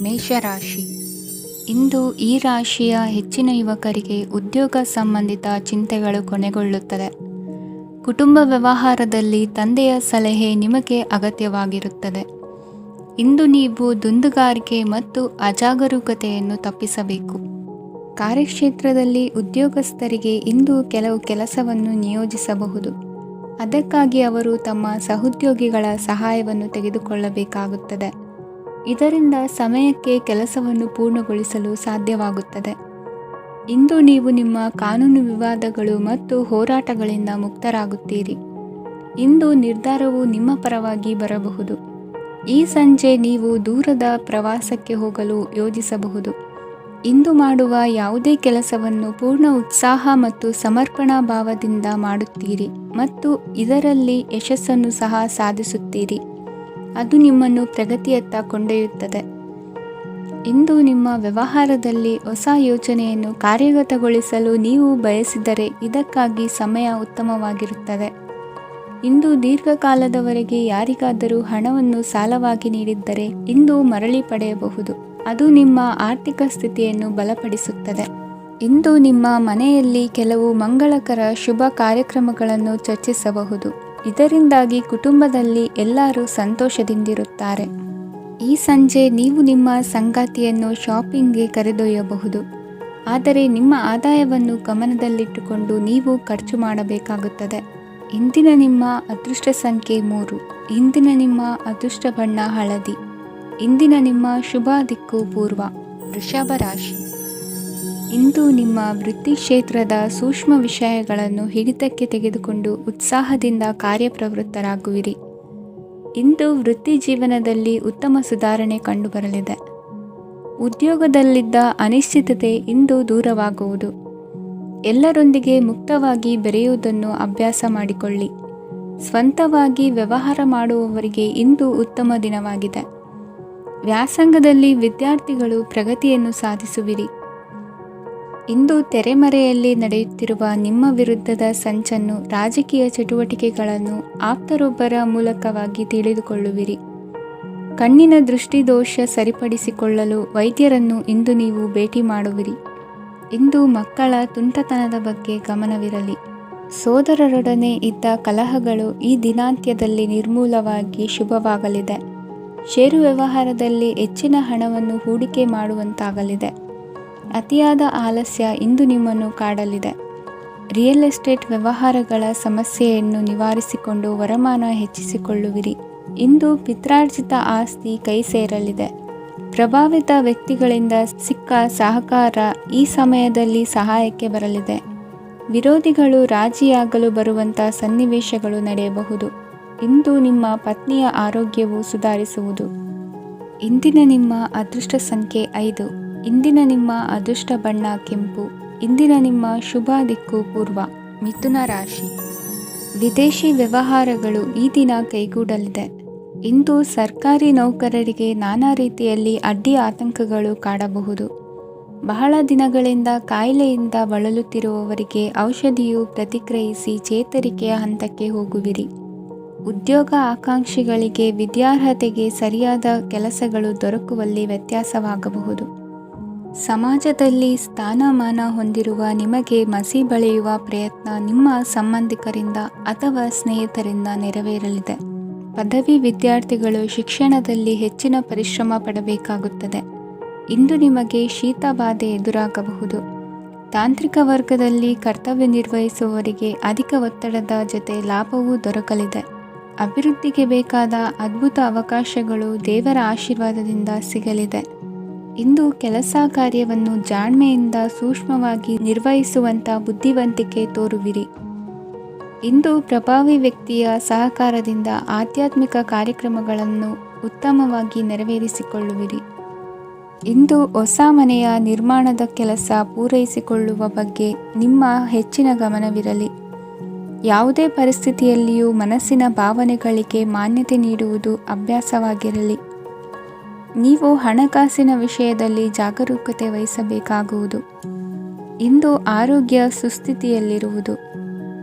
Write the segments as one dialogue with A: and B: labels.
A: ಮೇಷರಾಶಿ. ಇಂದು ಈ ರಾಶಿಯ ಹೆಚ್ಚಿನ ಯುವಕರಿಗೆ ಉದ್ಯೋಗ ಸಂಬಂಧಿತ ಚಿಂತೆಗಳು ಕೊನೆಗೊಳ್ಳುತ್ತದೆ. ಕುಟುಂಬ ವ್ಯವಹಾರದಲ್ಲಿ ತಂದೆಯ ಸಲಹೆ ನಿಮಗೆ ಅಗತ್ಯವಾಗಿರುತ್ತದೆ. ಇಂದು ನೀವು ದುಂದುಗಾರಿಕೆ ಮತ್ತು ಅಜಾಗರೂಕತೆಯನ್ನು ತಪ್ಪಿಸಬೇಕು. ಕಾರ್ಯಕ್ಷೇತ್ರದಲ್ಲಿ ಉದ್ಯೋಗಸ್ಥರಿಗೆ ಇಂದು ಕೆಲವು ಕೆಲಸವನ್ನು ನಿಯೋಜಿಸಬಹುದು. ಅದಕ್ಕಾಗಿ ಅವರು ತಮ್ಮ ಸಹೋದ್ಯೋಗಿಗಳ ಸಹಾಯವನ್ನು ತೆಗೆದುಕೊಳ್ಳಬೇಕಾಗುತ್ತದೆ. ಇದರಿಂದ ಸಮಯಕ್ಕೆ ಕೆಲಸವನ್ನು ಪೂರ್ಣಗೊಳಿಸಲು ಸಾಧ್ಯವಾಗುತ್ತದೆ. ಇಂದು ನೀವು ನಿಮ್ಮ ಕಾನೂನು ವಿವಾದಗಳು ಮತ್ತು ಹೋರಾಟಗಳಿಂದ ಮುಕ್ತರಾಗುತ್ತೀರಿ. ಇಂದು ನಿರ್ಧಾರವು ನಿಮ್ಮ ಪರವಾಗಿ ಬರಬಹುದು. ಈ ಸಂಜೆ ನೀವು ದೂರದ ಪ್ರವಾಸಕ್ಕೆ ಹೋಗಲು ಯೋಜಿಸಬಹುದು. ಇಂದು ಮಾಡುವ ಯಾವುದೇ ಕೆಲಸವನ್ನು ಪೂರ್ಣ ಉತ್ಸಾಹ ಮತ್ತು ಸಮರ್ಪಣಾ ಭಾವದಿಂದ ಮಾಡುತ್ತೀರಿ ಮತ್ತು ಇದರಲ್ಲಿ ಯಶಸ್ಸನ್ನು ಸಹ ಸಾಧಿಸುತ್ತೀರಿ. ಅದು ನಿಮ್ಮನ್ನು ಪ್ರಗತಿಯತ್ತ ಕೊಂಡೊಯ್ಯುತ್ತದೆ. ಇಂದು ನಿಮ್ಮ ವ್ಯವಹಾರದಲ್ಲಿ ಹೊಸ ಯೋಜನೆಯನ್ನು ಕಾರ್ಯಗತಗೊಳಿಸಲು ನೀವು ಬಯಸಿದರೆ ಇದಕ್ಕಾಗಿ ಸಮಯ ಉತ್ತಮವಾಗಿರುತ್ತದೆ. ಇಂದು ದೀರ್ಘಕಾಲದವರೆಗೆ ಯಾರಿಗಾದರೂ ಹಣವನ್ನು ಸಾಲವಾಗಿ ನೀಡಿದ್ದರೆ ಇಂದು ಮರಳಿ ಪಡೆಯಬಹುದು. ಅದು ನಿಮ್ಮ ಆರ್ಥಿಕ ಸ್ಥಿತಿಯನ್ನು ಬಲಪಡಿಸುತ್ತದೆ. ಇಂದು ನಿಮ್ಮ ಮನೆಯಲ್ಲಿ ಕೆಲವು ಮಂಗಳಕರ ಶುಭ ಕಾರ್ಯಕ್ರಮಗಳನ್ನು ಚರ್ಚಿಸಬಹುದು. ಇದರಿಂದಾಗಿ ಕುಟುಂಬದಲ್ಲಿ ಎಲ್ಲರೂ ಸಂತೋಷದಿಂದಿರುತ್ತಾರೆ. ಈ ಸಂಜೆ ನೀವು ನಿಮ್ಮ ಸಂಗಾತಿಯನ್ನು ಶಾಪಿಂಗ್ಗೆ ಕರೆದೊಯ್ಯಬಹುದು. ಆದರೆ ನಿಮ್ಮ ಆದಾಯವನ್ನು ಗಮನದಲ್ಲಿಟ್ಟುಕೊಂಡು ನೀವು ಖರ್ಚು ಮಾಡಬೇಕಾಗುತ್ತದೆ. ಇಂದಿನ ನಿಮ್ಮ ಅದೃಷ್ಟ ಸಂಖ್ಯೆ 3. ಇಂದಿನ ನಿಮ್ಮ ಅದೃಷ್ಟ ಬಣ್ಣ ಹಳದಿ. ಇಂದಿನ ನಿಮ್ಮ ಶುಭ ದಿಕ್ಕು ಪೂರ್ವ. ವೃಷಭ ರಾಶಿ. ಇಂದು ನಿಮ್ಮ ವೃತ್ತಿ ಕ್ಷೇತ್ರದ ಸೂಕ್ಷ್ಮ ವಿಷಯಗಳನ್ನು ಹಿಡಿತಕ್ಕೆ ತೆಗೆದುಕೊಂಡು ಉತ್ಸಾಹದಿಂದ ಕಾರ್ಯಪ್ರವೃತ್ತರಾಗುವಿರಿ. ಇಂದು ವೃತ್ತಿ ಜೀವನದಲ್ಲಿ ಉತ್ತಮ ಸುಧಾರಣೆ ಕಂಡುಬರಲಿದೆ. ಉದ್ಯೋಗದಲ್ಲಿದ್ದ ಅನಿಶ್ಚಿತತೆ ಇಂದು ದೂರವಾಗುವುದು. ಎಲ್ಲರೊಂದಿಗೆ ಮುಕ್ತವಾಗಿ ಬೆರೆಯುವುದನ್ನು ಅಭ್ಯಾಸ ಮಾಡಿಕೊಳ್ಳಿ. ಸ್ವಂತವಾಗಿ ವ್ಯವಹಾರ ಮಾಡುವವರಿಗೆ ಇಂದು ಉತ್ತಮ ದಿನವಾಗಿದೆ. ವ್ಯಾಸಂಗದಲ್ಲಿ ವಿದ್ಯಾರ್ಥಿಗಳು ಪ್ರಗತಿಯನ್ನು ಸಾಧಿಸುವಿರಿ. ಇಂದು ತೆರೆಮರೆಯಲ್ಲಿ ನಡೆಯುತ್ತಿರುವ ನಿಮ್ಮ ವಿರುದ್ಧದ ಸಂಚನ್ನು, ರಾಜಕೀಯ ಚಟುವಟಿಕೆಗಳನ್ನು ಆಪ್ತರೊಬ್ಬರ ಮೂಲಕವಾಗಿ ತಿಳಿದುಕೊಳ್ಳುವಿರಿ. ಕಣ್ಣಿನ ದೃಷ್ಟಿದೋಷ ಸರಿಪಡಿಸಿಕೊಳ್ಳಲು ವೈದ್ಯರನ್ನು ಇಂದು ನೀವು ಭೇಟಿ ಮಾಡುವಿರಿ. ಇಂದು ಮಕ್ಕಳ ತುಂಟತನದ ಬಗ್ಗೆ ಗಮನವಿರಲಿ. ಸೋದರರೊಡನೆ ಇದ್ದ ಕಲಹಗಳು ಈ ದಿನಾಂತ್ಯದಲ್ಲಿ ನಿರ್ಮೂಲವಾಗಿ ಶುಭವಾಗಲಿದೆ. ಷೇರು ವ್ಯವಹಾರದಲ್ಲಿ ಹೆಚ್ಚಿನ ಹಣವನ್ನು ಹೂಡಿಕೆ ಮಾಡುವಂತಾಗಲಿದೆ. ಅತಿಯಾದ ಆಲಸ್ಯ ಇಂದು ನಿಮ್ಮನ್ನು ಕಾಡಲಿದೆ. ರಿಯಲ್ ಎಸ್ಟೇಟ್ ವ್ಯವಹಾರಗಳ ಸಮಸ್ಯೆಯನ್ನು ನಿವಾರಿಸಿಕೊಂಡು ವರಮಾನ ಹೆಚ್ಚಿಸಿಕೊಳ್ಳುವಿರಿ. ಇಂದು ಪಿತ್ರಾರ್ಜಿತ ಆಸ್ತಿ ಕೈ ಸೇರಲಿದೆ. ಪ್ರಭಾವಿತ ವ್ಯಕ್ತಿಗಳಿಂದ ಸಿಕ್ಕ ಸಹಕಾರ ಈ ಸಮಯದಲ್ಲಿ ಸಹಾಯಕ್ಕೆ ಬರಲಿದೆ. ವಿರೋಧಿಗಳು ರಾಜಿಯಾಗಲು ಬರುವಂಥ ಸನ್ನಿವೇಶಗಳು ನಡೆಯಬಹುದು. ಇಂದು ನಿಮ್ಮ ಪತ್ನಿಯ ಆರೋಗ್ಯವು ಸುಧಾರಿಸುವುದು. ಇಂದಿನ ನಿಮ್ಮ ಅದೃಷ್ಟ ಸಂಖ್ಯೆ 5. ಇಂದಿನ ನಿಮ್ಮ ಅದೃಷ್ಟ ಬಣ್ಣ ಕೆಂಪು. ಇಂದಿನ ನಿಮ್ಮ ಶುಭ ದಿಕ್ಕು ಪೂರ್ವ. ಮಿಥುನ ರಾಶಿ. ವಿದೇಶಿ ವ್ಯವಹಾರಗಳು ಈ ದಿನ ಕೈಗೂಡಲಿದೆ. ಇಂದು ಸರ್ಕಾರಿ ನೌಕರರಿಗೆ ನಾನಾ ರೀತಿಯಲ್ಲಿ ಅಡ್ಡಿ ಆತಂಕಗಳು ಕಾಡಬಹುದು. ಬಹಳ ದಿನಗಳಿಂದ ಕಾಯಿಲೆಯಿಂದ ಬಳಲುತ್ತಿರುವವರಿಗೆ ಔಷಧಿಯು ಪ್ರತಿಕ್ರಿಯಿಸಿ ಚೇತರಿಕೆಯ ಹಂತಕ್ಕೆ ಹೋಗುವಿರಿ. ಉದ್ಯೋಗ ಆಕಾಂಕ್ಷಿಗಳಿಗೆ ವಿದ್ಯಾರ್ಹತೆಗೆ ಸರಿಯಾದ ಕೆಲಸಗಳು ದೊರಕುವಲ್ಲಿ ವ್ಯತ್ಯಾಸವಾಗಬಹುದು. ಸಮಾಜದಲ್ಲಿ ಸ್ಥಾನಮಾನ ಹೊಂದಿರುವ ನಿಮಗೆ ಮಸಿ ಬಳಿಯುವ ಪ್ರಯತ್ನ ನಿಮ್ಮ ಸಂಬಂಧಿಕರಿಂದ ಅಥವಾ ಸ್ನೇಹಿತರಿಂದ ನೆರವೇರಲಿದೆ. ಪದವಿ ವಿದ್ಯಾರ್ಥಿಗಳು ಶಿಕ್ಷಣದಲ್ಲಿ ಹೆಚ್ಚಿನ ಪರಿಶ್ರಮ ಪಡಬೇಕಾಗುತ್ತದೆ. ಇಂದು ನಿಮಗೆ ಶೀತ ಬಾಧೆ ಎದುರಾಗಬಹುದು. ತಾಂತ್ರಿಕ ವರ್ಗದಲ್ಲಿ ಕರ್ತವ್ಯ ನಿರ್ವಹಿಸುವವರಿಗೆ ಅಧಿಕ ಒತ್ತಡದ ಜೊತೆ ಲಾಭವೂ ದೊರಕಲಿದೆ. ಅಭಿವೃದ್ಧಿಗೆ ಬೇಕಾದ ಅದ್ಭುತ ಅವಕಾಶಗಳು ದೇವರ ಆಶೀರ್ವಾದದಿಂದ ಸಿಗಲಿದೆ. ಇಂದು ಕೆಲಸ ಕಾರ್ಯವನ್ನು ಜಾಣ್ಮೆಯಿಂದ ಸೂಕ್ಷ್ಮವಾಗಿ ನಿರ್ವಹಿಸುವಂಥ ಬುದ್ಧಿವಂತಿಕೆ ತೋರುವಿರಿ. ಇಂದು ಪ್ರಭಾವಿ ವ್ಯಕ್ತಿಯ ಸಹಕಾರದಿಂದ ಆಧ್ಯಾತ್ಮಿಕ ಕಾರ್ಯಕ್ರಮಗಳನ್ನು ಉತ್ತಮವಾಗಿ ನೆರವೇರಿಸಿಕೊಳ್ಳುವಿರಿ. ಇಂದು ಹೊಸ ಮನೆಯ ನಿರ್ಮಾಣದ ಕೆಲಸ ಪೂರೈಸಿಕೊಳ್ಳುವ ಬಗ್ಗೆ ನಿಮ್ಮ ಹೆಚ್ಚಿನ ಗಮನವಿರಲಿ. ಯಾವುದೇ ಪರಿಸ್ಥಿತಿಯಲ್ಲಿಯೂ ಮನಸ್ಸಿನ ಭಾವನೆಗಳಿಗೆ ಮಾನ್ಯತೆ ನೀಡುವುದು ಅಭ್ಯಾಸವಾಗಿರಲಿ. ನೀವು ಹಣಕಾಸಿನ ವಿಷಯದಲ್ಲಿ ಜಾಗರೂಕತೆ ವಹಿಸಬೇಕಾಗುವುದು. ಇಂದು ಆರೋಗ್ಯ ಸುಸ್ಥಿತಿಯಲ್ಲಿರುವುದು.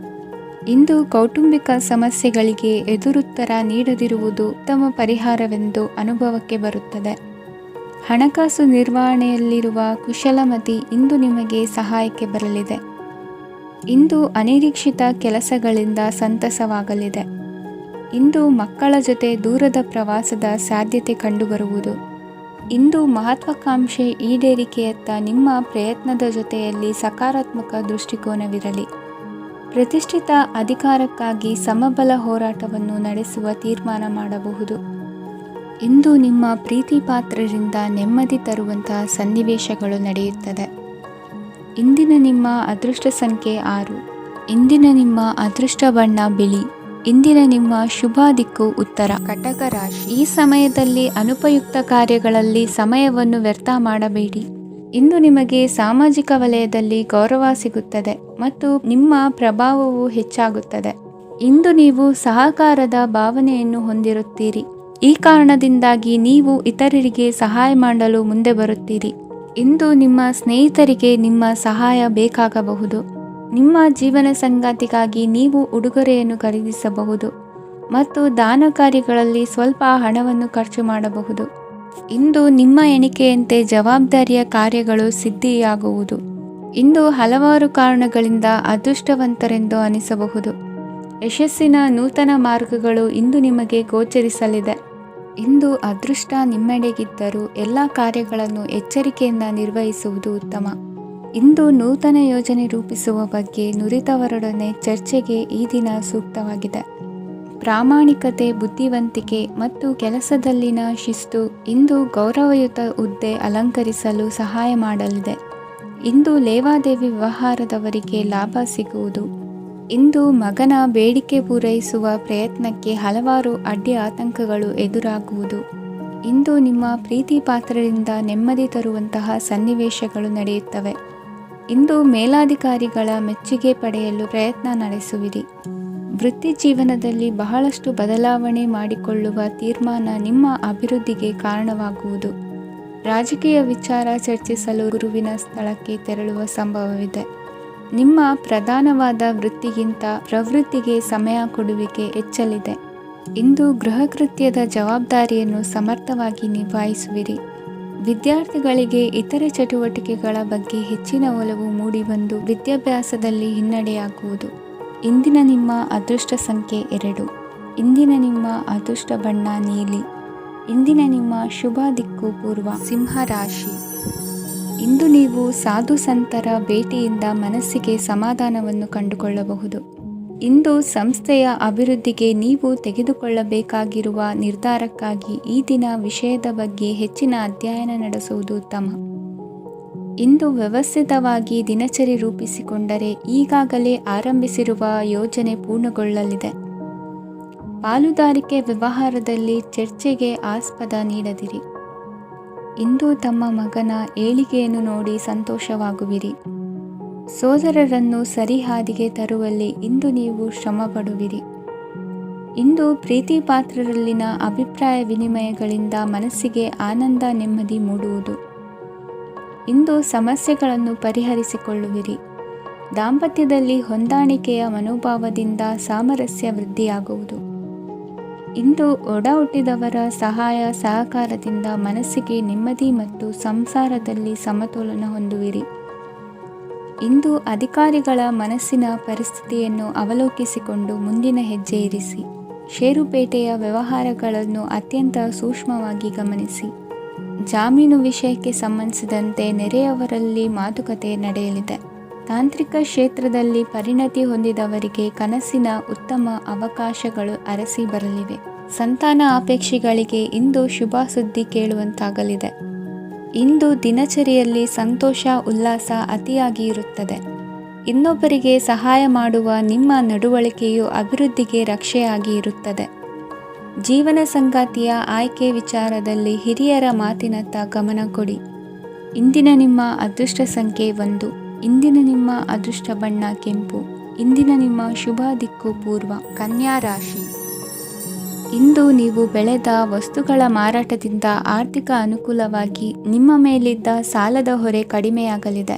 A: ಇಂದು ಕೌಟುಂಬಿಕ ಸಮಸ್ಯೆಗಳಿಗೆ ಎದುರುತ್ತರ ನೀಡದಿರುವುದು ಉತ್ತಮ ಪರಿಹಾರವೆಂದು ಅನುಭವಕ್ಕೆ ಬರುತ್ತದೆ. ಹಣಕಾಸು ನಿರ್ವಹಣೆಯಲ್ಲಿರುವ ಕುಶಲಮತಿ ಇಂದು ನಿಮಗೆ ಸಹಾಯಕ್ಕೆ ಬರಲಿದೆ. ಇಂದು ಅನಿರೀಕ್ಷಿತ ಕೆಲಸಗಳಿಂದ ಸಂತಸವಾಗಲಿದೆ. ಇಂದು ಮಕ್ಕಳ ಜೊತೆ ದೂರದ ಪ್ರವಾಸದ ಸಾಧ್ಯತೆ ಕಂಡುಬರುವುದು. ಇಂದು ಮಹತ್ವಾಕಾಂಕ್ಷೆ ಈಡೇರಿಕೆಯತ್ತ ನಿಮ್ಮ ಪ್ರಯತ್ನದ ಜೊತೆಯಲ್ಲಿ ಸಕಾರಾತ್ಮಕ ದೃಷ್ಟಿಕೋನವಿರಲಿ. ಪ್ರತಿಷ್ಠಿತ ಅಧಿಕಾರಕ್ಕಾಗಿ ಸಮಬಲ ಹೋರಾಟವನ್ನು ನಡೆಸುವ ತೀರ್ಮಾನ ಮಾಡಬಹುದು. ಇಂದು ನಿಮ್ಮ ಪ್ರೀತಿ ಪಾತ್ರರಿಂದ ನೆಮ್ಮದಿ ತರುವಂತಹ ಸನ್ನಿವೇಶಗಳು ನಡೆಯುತ್ತದೆ. ಇಂದಿನ ನಿಮ್ಮ ಅದೃಷ್ಟ ಸಂಖ್ಯೆ 6. ಇಂದಿನ ನಿಮ್ಮ ಅದೃಷ್ಟ ಬಣ್ಣ ಬಿಳಿ. ಇಂದಿನ ನಿಮ್ಮ ಶುಭ ದಿಕ್ಕು ಉತ್ತರ. ಕಟಕ ರಾಶಿ. ಈ ಸಮಯದಲ್ಲಿ ಅನುಪಯುಕ್ತ ಕಾರ್ಯಗಳಲ್ಲಿ ಸಮಯವನ್ನು ವ್ಯರ್ಥ ಮಾಡಬೇಡಿ. ಇಂದು ನಿಮಗೆ ಸಾಮಾಜಿಕ ವಲಯದಲ್ಲಿ ಗೌರವ ಸಿಗುತ್ತದೆ ಮತ್ತು ನಿಮ್ಮ ಪ್ರಭಾವವು ಹೆಚ್ಚಾಗುತ್ತದೆ. ಇಂದು ನೀವು ಸಹಕಾರದ ಭಾವನೆಯನ್ನು ಹೊಂದಿರುತ್ತೀರಿ. ಈ ಕಾರಣದಿಂದಾಗಿ ನೀವು ಇತರರಿಗೆ ಸಹಾಯ ಮಾಡಲು ಮುಂದೆ ಬರುತ್ತೀರಿ. ಇಂದು ನಿಮ್ಮ ಸ್ನೇಹಿತರಿಗೆ ನಿಮ್ಮ ಸಹಾಯ ಬೇಕಾಗಬಹುದು. ನಿಮ್ಮ ಜೀವನ ಸಂಗಾತಿಗಾಗಿ ನೀವು ಉಡುಗೊರೆಯನ್ನು ಖರೀದಿಸಬಹುದು ಮತ್ತು ದಾನ ಕಾರ್ಯಗಳಲ್ಲಿ ಸ್ವಲ್ಪ ಹಣವನ್ನು ಖರ್ಚು ಮಾಡಬಹುದು. ಇಂದು ನಿಮ್ಮ ಎಣಿಕೆಯಂತೆ ಜವಾಬ್ದಾರಿಯ ಕಾರ್ಯಗಳು ಸಿದ್ಧಿಯಾಗುವುದು. ಇಂದು ಹಲವಾರು ಕಾರಣಗಳಿಂದ ಅದೃಷ್ಟವಂತರೆಂದು ಅನಿಸಬಹುದು. ಯಶಸ್ಸಿನ ನೂತನ ಮಾರ್ಗಗಳು ಇಂದು ನಿಮಗೆ ಗೋಚರಿಸಲಿದೆ. ಇಂದು ಅದೃಷ್ಟ ನಿಮ್ಮೆಡೆಗಿದ್ದರೂ ಎಲ್ಲ ಕಾರ್ಯಗಳನ್ನು ಎಚ್ಚರಿಕೆಯಿಂದ ನಿರ್ವಹಿಸುವುದು ಉತ್ತಮ. ಇಂದು ನೂತನ ಯೋಜನೆ ರೂಪಿಸುವ ಬಗ್ಗೆ ನುರಿತವರೊಡನೆ ಚರ್ಚೆಗೆ ಈ ದಿನ ಸೂಕ್ತವಾಗಿದೆ. ಪ್ರಾಮಾಣಿಕತೆ, ಬುದ್ಧಿವಂತಿಕೆ ಮತ್ತು ಕೆಲಸದಲ್ಲಿನ ಶಿಸ್ತು ಇಂದು ಗೌರವಯುತ ಹುದ್ದೆ ಅಲಂಕರಿಸಲು ಸಹಾಯ ಮಾಡಲಿದೆ. ಇಂದು ಲೇವಾದೇವಿ ವ್ಯವಹಾರದವರಿಗೆ ಲಾಭ ಸಿಗುವುದು. ಇಂದು ಮಗನ ಬೇಡಿಕೆ ಪೂರೈಸುವ ಪ್ರಯತ್ನಕ್ಕೆ ಹಲವಾರು ಅಡ್ಡಿ ಆತಂಕಗಳು ಎದುರಾಗುವುದು. ಇಂದು ನಿಮ್ಮ ಪ್ರೀತಿ ಪಾತ್ರರಿಂದ ನೆಮ್ಮದಿ ತರುವಂತಹ ಸನ್ನಿವೇಶಗಳು ನಡೆಯುತ್ತವೆ. ಇಂದು ಮೇಲಾಧಿಕಾರಿಗಳ ಮೆಚ್ಚುಗೆ ಪಡೆಯಲು ಪ್ರಯತ್ನ ನಡೆಸುವಿರಿ. ವೃತ್ತಿ ಜೀವನದಲ್ಲಿ ಬಹಳಷ್ಟು ಬದಲಾವಣೆ ಮಾಡಿಕೊಳ್ಳುವ ತೀರ್ಮಾನ ನಿಮ್ಮ ಅಭಿವೃದ್ಧಿಗೆ ಕಾರಣವಾಗುವುದು. ರಾಜಕೀಯ ವಿಚಾರ ಚರ್ಚಿಸಲು ಗುರುವಿನ ಸ್ಥಳಕ್ಕೆ ತೆರಳುವ ಸಂಭವವಿದೆ. ನಿಮ್ಮ ಪ್ರಧಾನವಾದ ವೃತ್ತಿಗಿಂತ ಪ್ರವೃತ್ತಿಗೆ ಸಮಯ ಕೊಡುವಿಕೆ ಹೆಚ್ಚಲಿದೆ. ಇಂದು ಗೃಹ ಕೃತ್ಯದ ಜವಾಬ್ದಾರಿಯನ್ನು ಸಮರ್ಥವಾಗಿ ನಿಭಾಯಿಸುವಿರಿ. ವಿದ್ಯಾರ್ಥಿಗಳಿಗೆ ಇತರೆ ಚಟುವಟಿಕೆಗಳ ಬಗ್ಗೆ ಹೆಚ್ಚಿನ ಒಲವು ಮೂಡಿಬಂದು ವಿದ್ಯಾಭ್ಯಾಸದಲ್ಲಿ ಹಿನ್ನಡೆಯಾಗುವುದು. ಇಂದಿನ ನಿಮ್ಮ ಅದೃಷ್ಟ ಸಂಖ್ಯೆ 2. ಇಂದಿನ ನಿಮ್ಮ ಅದೃಷ್ಟ ಬಣ್ಣ ನೀಲಿ. ಇಂದಿನ ನಿಮ್ಮ ಶುಭ ದಿಕ್ಕು ಪೂರ್ವ. ಸಿಂಹ ರಾಶಿ. ಇಂದು ನೀವು ಸಾಧು ಸಂತರ ಭೇಟಿಯಿಂದ ಮನಸ್ಸಿಗೆ ಸಮಾಧಾನವನ್ನು ಕಂಡುಕೊಳ್ಳಬಹುದು. ಇಂದು ಸಂಸ್ಥೆಯ ಅಭಿವೃದ್ಧಿಗೆ ನೀವು ತೆಗೆದುಕೊಳ್ಳಬೇಕಾಗಿರುವ ನಿರ್ಧಾರಕ್ಕಾಗಿ ಈ ದಿನ ವಿಷಯದ ಬಗ್ಗೆ ಹೆಚ್ಚಿನ ಅಧ್ಯಯನ ನಡೆಸುವುದು ಉತ್ತಮ. ಇಂದು ವ್ಯವಸ್ಥಿತವಾಗಿ ದಿನಚರಿ ರೂಪಿಸಿಕೊಂಡರೆ ಈಗಾಗಲೇ ಆರಂಭಿಸಿರುವ ಯೋಜನೆ ಪೂರ್ಣಗೊಳ್ಳಲಿದೆ. ಪಾಲುದಾರಿಕೆ ವ್ಯವಹಾರದಲ್ಲಿ ಚರ್ಚೆಗೆ ಆಸ್ಪದ ನೀಡದಿರಿ. ಇಂದು ತಮ್ಮ ಮಗನ ಏಳಿಗೆಯನ್ನು ನೋಡಿ ಸಂತೋಷವಾಗುವಿರಿ. ಸೋದರರನ್ನು ಸರಿಹಾದಿಗೆ ತರುವಲ್ಲಿ ಇಂದು ನೀವು ಶ್ರಮಪಡುವಿರಿ. ಇಂದು ಪ್ರೀತಿ ಪಾತ್ರರಲ್ಲಿನ ಅಭಿಪ್ರಾಯ ವಿನಿಮಯಗಳಿಂದ ಮನಸ್ಸಿಗೆ ಆನಂದ, ನೆಮ್ಮದಿ ಮೂಡುವುದು. ಇಂದು ಸಮಸ್ಯೆಗಳನ್ನು ಪರಿಹರಿಸಿಕೊಳ್ಳುವಿರಿ. ದಾಂಪತ್ಯದಲ್ಲಿ ಹೊಂದಾಣಿಕೆಯ ಮನೋಭಾವದಿಂದ ಸಾಮರಸ್ಯ ವೃದ್ಧಿಯಾಗುವುದು. ಇಂದು ಒಡ ಹುಟ್ಟಿದವರ ಸಹಾಯ ಸಹಕಾರದಿಂದ ಮನಸ್ಸಿಗೆ ನೆಮ್ಮದಿ ಮತ್ತು ಸಂಸಾರದಲ್ಲಿ ಸಮತೋಲನ ಹೊಂದುವಿರಿ. ಇಂದು ಅಧಿಕಾರಿಗಳ ಮನಸ್ಸಿನ ಪರಿಸ್ಥಿತಿಯನ್ನು ಅವಲೋಕಿಸಿಕೊಂಡು ಮುಂದಿನ ಹೆಜ್ಜೆ ಇರಿಸಿ. ಷೇರುಪೇಟೆಯ ವ್ಯವಹಾರಗಳನ್ನು ಅತ್ಯಂತ ಸೂಕ್ಷ್ಮವಾಗಿ ಗಮನಿಸಿ. ಜಾಮೀನು ವಿಷಯಕ್ಕೆ ಸಂಬಂಧಿಸಿದಂತೆ ನೆರೆಯವರಲ್ಲಿ ಮಾತುಕತೆ ನಡೆಯಲಿದೆ. ತಾಂತ್ರಿಕ ಕ್ಷೇತ್ರದಲ್ಲಿ ಪರಿಣತಿ ಹೊಂದಿದವರಿಗೆ ಕನಸಿನ ಉತ್ತಮ ಅವಕಾಶಗಳು ಅರಸಿ ಬರಲಿವೆ. ಸಂತಾನ ಅಪೇಕ್ಷಿಗಳಿಗೆ ಇಂದು ಶುಭ ಸುದ್ದಿ ಕೇಳುವಂತಾಗಲಿದೆ. ಇಂದು ದಿನಚರಿಯಲ್ಲಿ ಸಂತೋಷ, ಉಲ್ಲಾಸ ಅತಿಯಾಗಿ ಇರುತ್ತದೆ. ಇನ್ನೊಬ್ಬರಿಗೆ ಸಹಾಯ ಮಾಡುವ ನಿಮ್ಮ ನಡವಳಿಕೆಯು ಅಭಿವೃದ್ಧಿಗೆ ರಕ್ಷೆಯಾಗಿ ಇರುತ್ತದೆ. ಜೀವನ ಸಂಗಾತಿಯ ಆಯ್ಕೆ ವಿಚಾರದಲ್ಲಿ ಹಿರಿಯರ ಮಾತಿನತ್ತ ಗಮನ ಕೊಡಿ. ಇಂದಿನ ನಿಮ್ಮ ಅದೃಷ್ಟ ಸಂಖ್ಯೆ 1. ಇಂದಿನ ನಿಮ್ಮ ಅದೃಷ್ಟ ಬಣ್ಣ ಕೆಂಪು. ಇಂದಿನ ನಿಮ್ಮ ಶುಭ ದಿಕ್ಕು ಪೂರ್ವ. ಕನ್ಯಾ ರಾಶಿ. ಇಂದು ನೀವು ಬೆಳೆದ ವಸ್ತುಗಳ ಮಾರಾಟದಿಂದ ಆರ್ಥಿಕ ಅನುಕೂಲವಾಗಿ ನಿಮ್ಮ ಮೇಲಿದ್ದ ಸಾಲದ ಹೊರೆ ಕಡಿಮೆಯಾಗಲಿದೆ.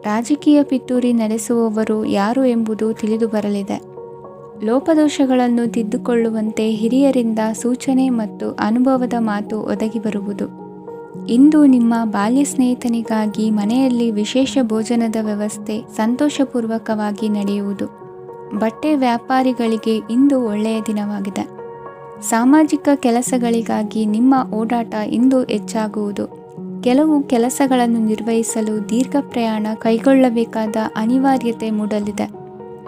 A: ರಾಜಕೀಯ ಪಿತೂರಿ ನಡೆಸುವವರು ಯಾರು ಎಂಬುದು ತಿಳಿದು ಬರಲಿದೆ. ಲೋಪದೋಷಗಳನ್ನು ತಿದ್ದುಕೊಳ್ಳುವಂತೆ ಹಿರಿಯರಿಂದ ಸೂಚನೆ ಮತ್ತು ಅನುಭವದ ಮಾತು ಒದಗಿ ಬರುವುದು. ಇಂದು ನಿಮ್ಮ ಬಾಲ್ಯ ಸ್ನೇಹಿತನಿಗಾಗಿ ಮನೆಯಲ್ಲಿ ವಿಶೇಷ ಭೋಜನದ ವ್ಯವಸ್ಥೆ ಸಂತೋಷಪೂರ್ವಕವಾಗಿ ನಡೆಯುವುದು. ಬಟ್ಟೆ ವ್ಯಾಪಾರಿಗಳಿಗೆ ಇಂದು ಒಳ್ಳೆಯ ದಿನವಾಗಿದೆ. ಸಾಮಾಜಿಕ ಕೆಲಸಗಳಿಗಾಗಿ ನಿಮ್ಮ ಓಡಾಟ ಇಂದು ಹೆಚ್ಚಾಗುವುದು. ಕೆಲವು ಕೆಲಸಗಳನ್ನು ನಿರ್ವಹಿಸಲು ದೀರ್ಘ ಪ್ರಯಾಣ ಕೈಗೊಳ್ಳಬೇಕಾದ ಅನಿವಾರ್ಯತೆ ಮೂಡಲಿದೆ.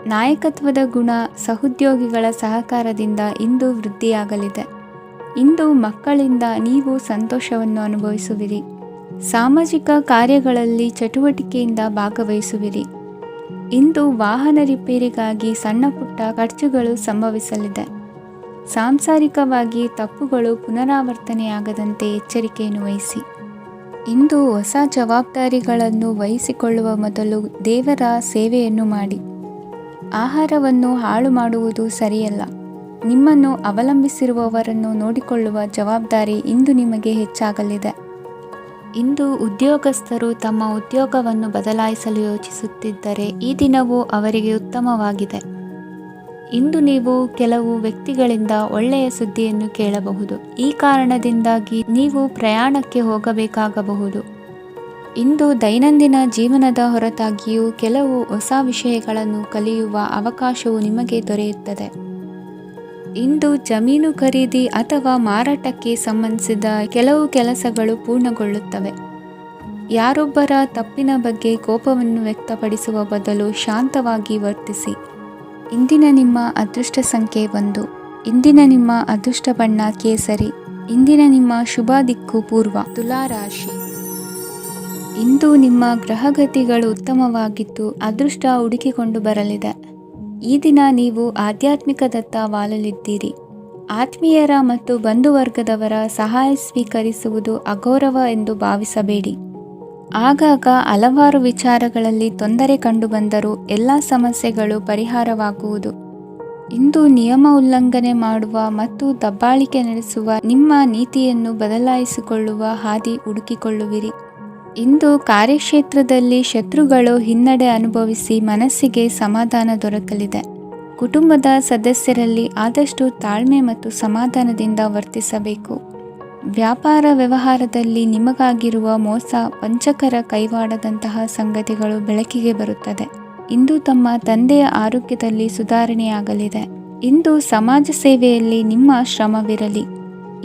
A: ನಾಯಕತ್ವದ ಗುಣ ಸಹೋದ್ಯೋಗಿಗಳ ಸಹಕಾರದಿಂದ ಇಂದು ವೃದ್ಧಿಯಾಗಲಿದೆ. ಇಂದು ಮಕ್ಕಳಿಂದ ನೀವು ಸಂತೋಷವನ್ನು ಅನುಭವಿಸುವಿರಿ. ಸಾಮಾಜಿಕ ಕಾರ್ಯಗಳಲ್ಲಿ ಚಟುವಟಿಕೆಯಿಂದ ಭಾಗವಹಿಸುವಿರಿ. ಇಂದು ವಾಹನ ರಿಪೇರಿಗಾಗಿ ಸಣ್ಣ ಪುಟ್ಟ ಖರ್ಚುಗಳು ಸಂಭವಿಸಲಿದೆ. ಸಾಂಸಾರಿಕವಾಗಿ ತಪ್ಪುಗಳು ಪುನರಾವರ್ತನೆಯಾಗದಂತೆ ಎಚ್ಚರಿಕೆಯನ್ನು ವಹಿಸಿ. ಇಂದು ಹೊಸ ಜವಾಬ್ದಾರಿಗಳನ್ನು ವಹಿಸಿಕೊಳ್ಳುವ ಮೊದಲು ದೇವರ ಸೇವೆಯನ್ನು ಮಾಡಿ. ಆಹಾರವನ್ನು ಹಾಳು ಮಾಡುವುದು ಸರಿಯಲ್ಲ. ನಿಮ್ಮನ್ನು ಅವಲಂಬಿಸಿರುವವರನ್ನು ನೋಡಿಕೊಳ್ಳುವ ಜವಾಬ್ದಾರಿ ಇಂದು ನಿಮಗೆ ಹೆಚ್ಚಾಗಲಿದೆ. ಇಂದು ಉದ್ಯೋಗಸ್ಥರು ತಮ್ಮ ಉದ್ಯೋಗವನ್ನು ಬದಲಾಯಿಸಲು ಯೋಚಿಸುತ್ತಿದ್ದರೆ ಈ ದಿನವೂ ಅವರಿಗೆ ಉತ್ತಮವಾಗಿದೆ. ಇಂದು ನೀವು ಕೆಲವು ವ್ಯಕ್ತಿಗಳಿಂದ ಒಳ್ಳೆಯ ಸುದ್ದಿಯನ್ನು ಕೇಳಬಹುದು. ಈ ಕಾರಣದಿಂದಾಗಿ ನೀವು ಪ್ರಯಾಣಕ್ಕೆ ಹೋಗಬೇಕಾಗಬಹುದು. ಇಂದು ದೈನಂದಿನ ಜೀವನದ ಹೊರತಾಗಿಯೂ ಕೆಲವು ಹೊಸ ವಿಷಯಗಳನ್ನು ಕಲಿಯುವ ಅವಕಾಶವು ನಿಮಗೆ ದೊರೆಯುತ್ತದೆ. ಇಂದು ಜಮೀನು ಖರೀದಿ ಅಥವಾ ಮಾರಾಟಕ್ಕೆ ಸಂಬಂಧಿಸಿದ ಕೆಲವು ಕೆಲಸಗಳು ಪೂರ್ಣಗೊಳ್ಳುತ್ತವೆ. ಯಾರೊಬ್ಬರ ತಪ್ಪಿನ ಬಗ್ಗೆ ಕೋಪವನ್ನು ವ್ಯಕ್ತಪಡಿಸುವ ಬದಲು ಶಾಂತವಾಗಿ ವರ್ತಿಸಿ. ಇಂದಿನ ನಿಮ್ಮ ಅದೃಷ್ಟ ಸಂಖ್ಯೆ 1. ಇಂದಿನ ನಿಮ್ಮ ಅದೃಷ್ಟ ಬಣ್ಣ ಕೇಸರಿ. ಇಂದಿನ ನಿಮ್ಮ ಶುಭ ದಿಕ್ಕು ಪೂರ್ವ. ತುಲಾ ರಾಶಿ. ಇಂದು ನಿಮ್ಮ ಗ್ರಹಗತಿಗಳು ಉತ್ತಮವಾಗಿದ್ದು ಅದೃಷ್ಟ ಹುಡುಕಿಕೊಂಡು ಬರಲಿದೆ. ಈ ದಿನ ನೀವು ಆಧ್ಯಾತ್ಮಿಕದತ್ತ ವಾಲಲಿದ್ದೀರಿ. ಆತ್ಮೀಯರ ಮತ್ತು ಬಂಧುವರ್ಗದವರ ಸಹಾಯ ಸ್ವೀಕರಿಸುವುದು ಅಗೌರವ ಎಂದು ಭಾವಿಸಬೇಡಿ. ಆಗಾಗ ಹಲವಾರು ವಿಚಾರಗಳಲ್ಲಿ ತೊಂದರೆ ಕಂಡುಬಂದರೂ ಎಲ್ಲ ಸಮಸ್ಯೆಗಳು ಪರಿಹಾರವಾಗುವುದು. ಇಂದು ನಿಯಮ ಉಲ್ಲಂಘನೆ ಮಾಡುವ ಮತ್ತು ದಬ್ಬಾಳಿಕೆ ನಡೆಸುವ ನಿಮ್ಮ ನೀತಿಯನ್ನು ಬದಲಾಯಿಸಿಕೊಳ್ಳುವ ಹಾದಿ ಹುಡುಕಿಕೊಳ್ಳುವಿರಿ. ಇಂದು ಕಾರ್ಯಕ್ಷೇತ್ರದಲ್ಲಿ ಶತ್ರುಗಳು ಹಿನ್ನಡೆ ಅನುಭವಿಸಿ ಮನಸ್ಸಿಗೆ ಸಮಾಧಾನ ದೊರಕಲಿದೆ. ಕುಟುಂಬದ ಸದಸ್ಯರಲ್ಲಿ ಆದಷ್ಟು ತಾಳ್ಮೆ ಮತ್ತು ಸಮಾಧಾನದಿಂದ ವರ್ತಿಸಬೇಕು. ವ್ಯಾಪಾರ ವ್ಯವಹಾರದಲ್ಲಿ ನಿಮಗಾಗಿರುವ ಮೋಸ, ವಂಚಕರ ಕೈವಾಡದಂತಹ ಸಂಗತಿಗಳು ಬೆಳಕಿಗೆ ಬರುತ್ತದೆ. ಇಂದು ತಮ್ಮ ತಂದೆಯ ಆರೋಗ್ಯದಲ್ಲಿ ಸುಧಾರಣೆಯಾಗಲಿದೆ. ಇಂದು ಸಮಾಜ ಸೇವೆಯಲ್ಲಿ ನಿಮ್ಮ ಶ್ರಮವಿರಲಿ.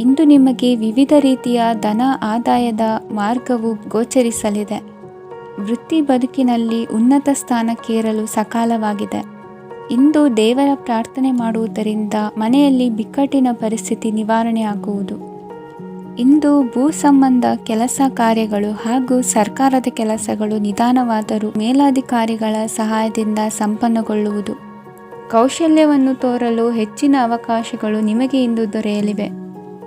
A: ಇಂದು ನಿಮಗೆ ವಿವಿಧ ರೀತಿಯ ಧನ ಆದಾಯದ ಮಾರ್ಗವು ಗೋಚರಿಸಲಿದೆ. ವೃತ್ತಿ ಬದುಕಿನಲ್ಲಿ ಉನ್ನತ ಸ್ಥಾನಕ್ಕೇರಲು ಸಕಾಲವಾಗಿದೆ. ಇಂದು ದೇವರ ಪ್ರಾರ್ಥನೆ ಮಾಡುವುದರಿಂದ ಮನೆಯಲ್ಲಿ ಬಿಕ್ಕಟ್ಟಿನ ಪರಿಸ್ಥಿತಿ ನಿವಾರಣೆಯಾಗುವುದು. ಇಂದು ಭೂ ಸಂಬಂಧ ಕೆಲಸ ಕಾರ್ಯಗಳು ಹಾಗೂ ಸರ್ಕಾರದ ಕೆಲಸಗಳು ನಿಧಾನವಾದರೂ ಮೇಲಾಧಿಕಾರಿಗಳ ಸಹಾಯದಿಂದ ಸಂಪನ್ನಗೊಳ್ಳುವುದು. ಕೌಶಲ್ಯವನ್ನು ತೋರಲು ಹೆಚ್ಚಿನ ಅವಕಾಶಗಳು ನಿಮಗೆ ಇಂದು ದೊರೆಯಲಿವೆ.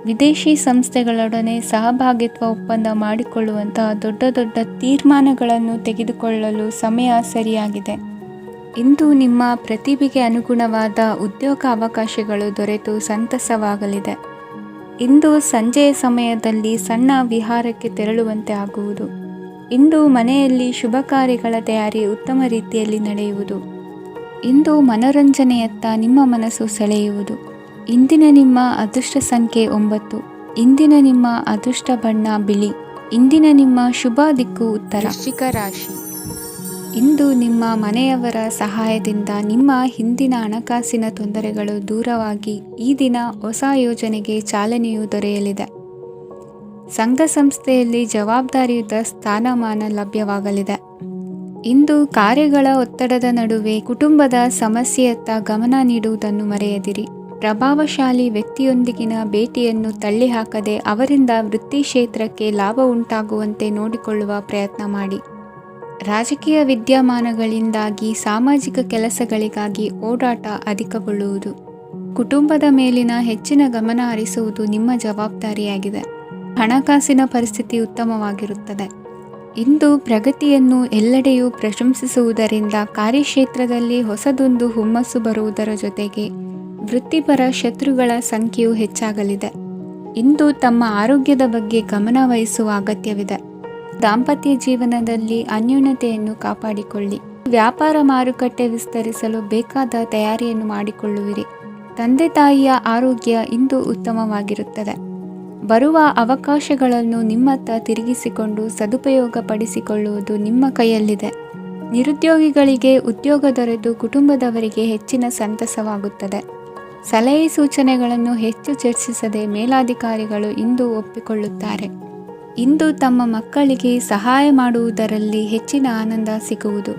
A: ವಿದೇಶಿ ಸಂಸ್ಥೆಗಳೊಡನೆ ಸಹಭಾಗಿತ್ವ ಒಪ್ಪಂದ ಮಾಡಿಕೊಳ್ಳುವಂತಹ ದೊಡ್ಡ ದೊಡ್ಡ ತೀರ್ಮಾನಗಳನ್ನು ತೆಗೆದುಕೊಳ್ಳಲು ಸಮಯ ಸರಿಯಾಗಿದೆ. ಇಂದು ನಿಮ್ಮ ಪ್ರತಿಭೆಗೆ ಅನುಗುಣವಾದ ಉದ್ಯೋಗ ಅವಕಾಶಗಳು ದೊರೆತು ಸಂತಸವಾಗಲಿದೆ. ಇಂದು ಸಂಜೆಯ ಸಮಯದಲ್ಲಿ ಸಣ್ಣ ವಿಹಾರಕ್ಕೆ ತೆರಳುವಂತೆ ಆಗುವುದು. ಇಂದು ಮನೆಯಲ್ಲಿ ಶುಭ ಕಾರ್ಯಗಳ ತಯಾರಿ ಉತ್ತಮ ರೀತಿಯಲ್ಲಿ ನಡೆಯುವುದು. ಇಂದು ಮನೋರಂಜನೆಯತ್ತ ನಿಮ್ಮ ಮನಸ್ಸು ಸೆಳೆಯುವುದು. ಇಂದಿನ ನಿಮ್ಮ ಅದೃಷ್ಟ ಸಂಖ್ಯೆ 9. ಇಂದಿನ ನಿಮ್ಮ ಅದೃಷ್ಟ ಬಣ್ಣ ಬಿಳಿ. ಇಂದಿನ ನಿಮ್ಮ ಶುಭ ದಿಕ್ಕು ಉತ್ತರ. ವೃಶ್ಚಿಕ ರಾಶಿ. ಇಂದು ನಿಮ್ಮ ಮನೆಯವರ ಸಹಾಯದಿಂದ ನಿಮ್ಮ ಹಿಂದಿನ ಹಣಕಾಸಿನ ತೊಂದರೆಗಳು ದೂರವಾಗಿ ಈ ದಿನ ಹೊಸ ಯೋಜನೆಗೆ ಚಾಲನೆಯು ದೊರೆಯಲಿದೆ. ಸಂಘ ಸಂಸ್ಥೆಯಲ್ಲಿ ಜವಾಬ್ದಾರಿಯುತ ಸ್ಥಾನಮಾನ ಲಭ್ಯವಾಗಲಿದೆ. ಇಂದು ಕಾರ್ಯಗಳ ಒತ್ತಡದ ನಡುವೆ ಕುಟುಂಬದ ಸಮಸ್ಯೆಯತ್ತ ಗಮನ ನೀಡುವುದನ್ನು ಮರೆಯದಿರಿ. ಪ್ರಭಾವಶಾಲಿ ವ್ಯಕ್ತಿಯೊಂದಿಗಿನ ಭೇಟಿಯನ್ನು ತಳ್ಳಿಹಾಕದೆ ಅವರಿಂದ ವೃತ್ತಿ ಕ್ಷೇತ್ರಕ್ಕೆ ಲಾಭ ಉಂಟಾಗುವಂತೆ ನೋಡಿಕೊಳ್ಳುವ ಪ್ರಯತ್ನ ಮಾಡಿ. ರಾಜಕೀಯ ವಿದ್ಯಮಾನಗಳಿಂದಾಗಿ ಸಾಮಾಜಿಕ ಕೆಲಸಗಳಿಗಾಗಿ ಓಡಾಟ ಅಧಿಕಗೊಳ್ಳುವುದು. ಕುಟುಂಬದ ಮೇಲಿನ ಹೆಚ್ಚಿನ ಗಮನ ಹರಿಸುವುದು ನಿಮ್ಮ ಜವಾಬ್ದಾರಿಯಾಗಿದೆ. ಹಣಕಾಸಿನ ಪರಿಸ್ಥಿತಿ ಉತ್ತಮವಾಗಿರುತ್ತದೆ. ಇಂದು ಪ್ರಗತಿಯನ್ನು ಎಲ್ಲೆಡೆಯೂ ಪ್ರಶಂಸಿಸುವುದರಿಂದ ಕಾರ್ಯಕ್ಷೇತ್ರದಲ್ಲಿ ಹೊಸದೊಂದು ಹುಮ್ಮಸ್ಸು ಬರುವುದರ ಜೊತೆಗೆ ವೃತ್ತಿಪರ ಶತ್ರುಗಳ ಸಂಖ್ಯೆಯು ಹೆಚ್ಚಾಗಲಿದೆ. ಇಂದು ತಮ್ಮ ಆರೋಗ್ಯದ ಬಗ್ಗೆ ಗಮನ ವಹಿಸುವ ಅಗತ್ಯವಿದೆ. ದಾಂಪತ್ಯ ಜೀವನದಲ್ಲಿ ಅನ್ಯೋನ್ಯತೆಯನ್ನು ಕಾಪಾಡಿಕೊಳ್ಳಿ. ವ್ಯಾಪಾರ ಮಾರುಕಟ್ಟೆ ವಿಸ್ತರಿಸಲು ಬೇಕಾದ ತಯಾರಿಯನ್ನು ಮಾಡಿಕೊಳ್ಳುವಿರಿ. ತಂದೆ ತಾಯಿಯ ಆರೋಗ್ಯ ಇಂದು ಉತ್ತಮವಾಗಿರುತ್ತದೆ. ಬರುವ ಅವಕಾಶಗಳನ್ನು ನಿಮ್ಮತ್ತ ತಿರುಗಿಸಿಕೊಂಡು ಸದುಪಯೋಗಪಡಿಸಿಕೊಳ್ಳುವುದು ನಿಮ್ಮ ಕೈಯಲ್ಲಿದೆ. ನಿರುದ್ಯೋಗಿಗಳಿಗೆ ಉದ್ಯೋಗ ದೊರೆತು ಕುಟುಂಬದವರಿಗೆ ಹೆಚ್ಚಿನ ಸಂತಸವಾಗುತ್ತದೆ. ಸಲಹೆ ಸೂಚನೆಗಳನ್ನು ಹೆಚ್ಚು ಚರ್ಚಿಸದೆ ಮೇಲಾಧಿಕಾರಿಗಳು ಇಂದು ಒಪ್ಪಿಕೊಳ್ಳುತ್ತಾರೆ. ಇಂದು ತಮ್ಮ ಮಕ್ಕಳಿಗೆ ಸಹಾಯ ಮಾಡುವುದರಲ್ಲಿ ಹೆಚ್ಚಿನ ಆನಂದ ಸಿಗುವುದು.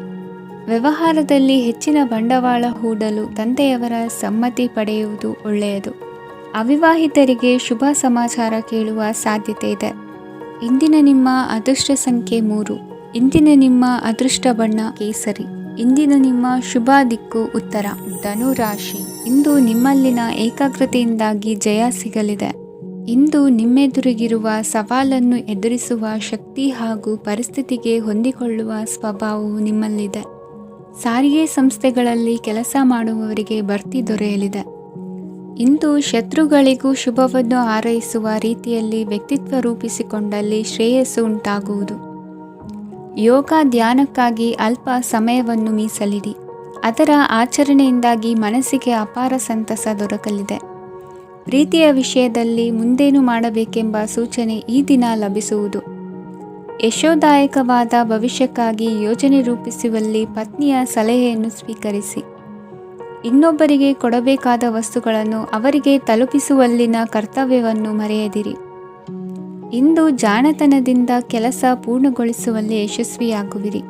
A: ವ್ಯವಹಾರದಲ್ಲಿ ಹೆಚ್ಚಿನ ಬಂಡವಾಳ ಹೂಡಲು ತಂದೆಯವರ ಸಮ್ಮತಿ ಪಡೆಯುವುದು ಒಳ್ಳೆಯದು. ಅವಿವಾಹಿತರಿಗೆ ಶುಭ ಸಮಾಚಾರ ಕೇಳುವ ಸಾಧ್ಯತೆ ಇದೆ. ಇಂದಿನ ನಿಮ್ಮ ಅದೃಷ್ಟ ಸಂಖ್ಯೆ 3. ಇಂದಿನ ನಿಮ್ಮ ಅದೃಷ್ಟ ಬಣ್ಣ ಕೇಸರಿ. ಇಂದಿನ ನಿಮ್ಮ ಶುಭ ದಿಕ್ಕು ಉತ್ತರ. ಧನು ರಾಶಿ. ಇಂದು ನಿಮ್ಮಲ್ಲಿನ ಏಕಾಗ್ರತೆಯಿಂದಾಗಿ ಜಯ ಸಿಗಲಿದೆ. ಇಂದು ನಿಮ್ಮೆದುರಿಗಿರುವ ಸವಾಲನ್ನು ಎದುರಿಸುವ ಶಕ್ತಿ ಹಾಗೂ ಪರಿಸ್ಥಿತಿಗೆ ಹೊಂದಿಕೊಳ್ಳುವ ಸ್ವಭಾವವು ನಿಮ್ಮಲ್ಲಿದೆ. ಸಾರಿಗೆ ಸಂಸ್ಥೆಗಳಲ್ಲಿ ಕೆಲಸ ಮಾಡುವವರಿಗೆ ಬಡ್ತಿ ದೊರೆಯಲಿದೆ. ಇಂದು ಶತ್ರುಗಳಿಗೂ ಶುಭವನ್ನು ಹಾರೈಸುವ ರೀತಿಯಲ್ಲಿ ವ್ಯಕ್ತಿತ್ವ ರೂಪಿಸಿಕೊಂಡಲ್ಲಿ ಶ್ರೇಯಸ್ಸು ಉಂಟಾಗುವುದು. ಯೋಗ ಧ್ಯಾನಕ್ಕಾಗಿ ಅಲ್ಪ ಸಮಯವನ್ನು ಮೀಸಲಿಡಿ. ಅದರ ಆಚರಣೆಯಿಂದಾಗಿ ಮನಸ್ಸಿಗೆ ಅಪಾರ ಸಂತಸ ದೊರಕಲಿದೆ. ಪ್ರೀತಿಯ ವಿಷಯದಲ್ಲಿ ಮುಂದೇನು ಮಾಡಬೇಕೆಂಬ ಸೂಚನೆ ಈ ದಿನ ಲಭಿಸುವುದು. ಯಶೋದಾಯಕವಾದ ಭವಿಷ್ಯಕ್ಕಾಗಿ ಯೋಜನೆ ರೂಪಿಸುವಲ್ಲಿ ಪತ್ನಿಯ ಸಲಹೆಯನ್ನು ಸ್ವೀಕರಿಸಿ. ಇನ್ನೊಬ್ಬರಿಗೆ ಕೊಡಬೇಕಾದ ವಸ್ತುಗಳನ್ನು ಅವರಿಗೆ ತಲುಪಿಸುವಲ್ಲಿನ ಕರ್ತವ್ಯವನ್ನು ಮರೆಯದಿರಿ. ಇಂದು ಜಾಣತನದಿಂದ ಕೆಲಸ ಪೂರ್ಣಗೊಳಿಸುವಲ್ಲಿ ಯಶಸ್ವಿಯಾಗುವಿರಿ.